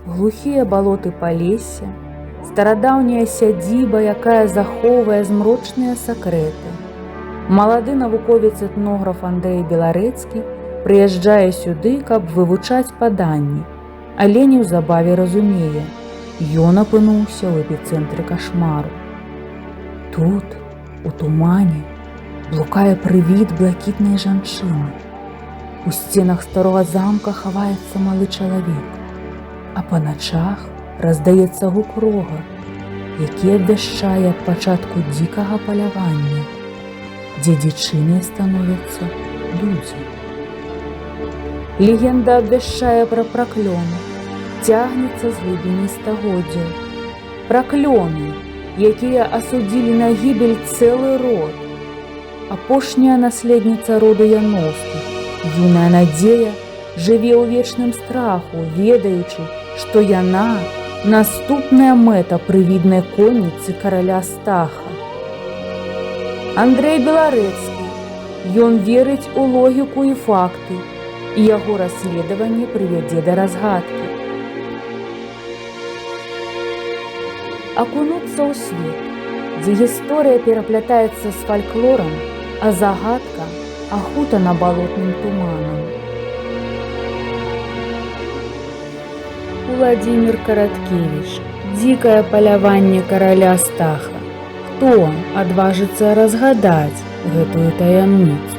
Глухія балоты Палесся, старадаўняя сядзіба, якая захоўвае змрочныя сакрэты. Малады навуковец этнограф Андрэй Беларэцкі прыязджае сюды, каб вывучаць паданні, але неўзабаве разумее, ён апынуўся ў эпіцэнтры кашмару. Тут, у тумане, блукае прывід блакітнай жанчыны. У сценах старога замка хаваецца малы чалавек, а па начах раздаецца гук рога, які абвяшчае аб пачатку дзікага палявання, дзе дзічынай становяцца людзі. Легенда абвяшчае пра праклёны, цягнецца з глыбіні стагоддзяў. Праклёны, якія асудзілі на гібель цэлы род. Апошняя наследніца роду Яноўскіх, юная Надзея, жыве ў вечным страху, ведаючы, што яна наступная мэта прывіднай конніцы караля Стаха. Андрэй Беларэцкі, ён верыць у логіку і факты, і яго расследаванне прывядзе да разгадкі. Акунуцца ў свет, дзе гісторыя пераплятаецца з фальклорам, а загадка ахутана балотным туманам. Уладзімір Караткевіч. Дзікае паляванне караля Стаха. Хто адважыцца разгадаць гэтую таямніцу?